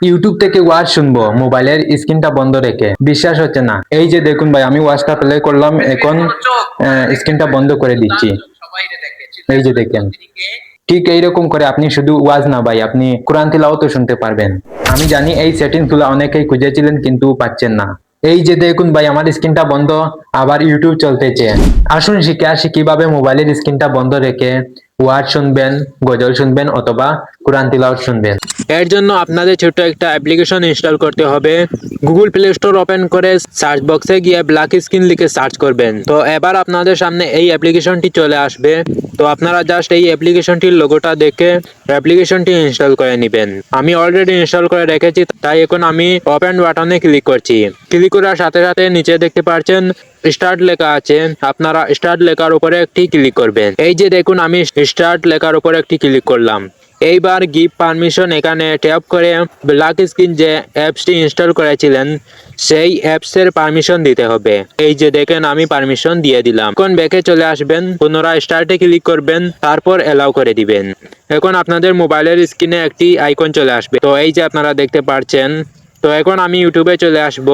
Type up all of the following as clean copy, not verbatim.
YouTube থেকে ওয়াজ শুনবো মোবাইলের স্ক্রিনটা বন্ধ রেখে, বিশ্বাস হচ্ছে না। এই যে দেখুন ভাই, আমি ওয়াজটা প্লে করলাম, এখন স্ক্রিনটা বন্ধ করে দিচ্ছি। এই যে দেখেন, ঠিক এইরকম করে আপনি শুধু ওয়াজ না ভাই, আপনি কোরআন তিলাওয়াতও শুনতে পারবেন। আমি জানি এই সেটিংস গুলো অনেকেই খুঁজেছিলেন কিন্তু পাচ্ছেন না। এই যে দেখুন ভাই, আমার স্ক্রিনটা বন্ধ, আবার ইউটিউব চলতেছে। আসুন শিখে আসি কিভাবে মোবাইলের স্ক্রিনটা বন্ধ রেখে ওয়াজ শুনবেন, গজল শুনবেন অথবা কোরআন তিলাওয়াত শুনবেন। এর জন্য আপনাদের ছোট্ট একটা অ্যাপ্লিকেশন ইনস্টল করতে হবে। গুগল প্লে স্টোর ওপেন করে সার্চ বক্সে গিয়ে ব্ল্যাক স্ক্রিন লিখে সার্চ করবেন। তো এবার আপনাদের সামনে এই অ্যাপ্লিকেশনটি চলে আসবে। তো আপনারা জাস্ট এই অ্যাপ্লিকেশনটির লোগোটা দেখে অ্যাপ্লিকেশনটি ইনস্টল করে নেবেন। আমি অলরেডি ইনস্টল করে রেখেছি, তাই এখন আমি ওপেন বাটনে ক্লিক করছি। ক্লিক করার সাথে সাথে নিচে দেখতে পাচ্ছেন স্টার্ট লেখা আছে। আপনারা স্টার্ট লেখার উপরে একটি ক্লিক করবেন। এই যে দেখুন, আমি স্টার্ট লেখার উপরে একটি ক্লিক করলাম। এইবার গিভ পারমিশন এখানে ট্যাপ করে ব্ল্যাক স্ক্রিন যে অ্যাপসটি ইনস্টল করেছিলেন সেই অ্যাপসের পারমিশন দিতে হবে। এই যে দেখেন, আমি পারমিশন দিয়ে দিলাম। এখন ব্যাকে চলে আসবেন, পুনরায় স্টার্টে ক্লিক করবেন, তারপর অ্যালাউ করে দিবেন। এখন আপনাদের মোবাইলের স্ক্রিনে একটি আইকন চলে আসবে। তো এই যে আপনারা দেখতে পাচ্ছেন। তো এখন আমি ইউটিউবে চলে আসব।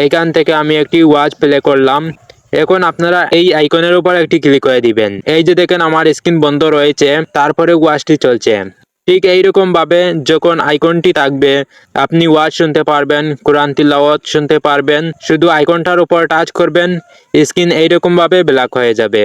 এইখান থেকে আমি একটি ওয়াজ প্লে করলাম। এখন আপনারা এই আইকনের উপর একটি ক্লিক করে দিবেন। এই যে দেখেন, আমার স্ক্রিন বন্ধ রয়েছে, তারপরে ওয়াজটি চলছে। ঠিক এইরকম ভাবে যখন আইকনটি থাকবে, আপনি ওয়াজ শুনতে পারবেন, কোরআন তিলাওয়াত শুনতে পারবেন। শুধু আইকনটার উপর টাচ করবেন, স্ক্রিন এইরকম ভাবে ব্ল্যাক হয়ে যাবে।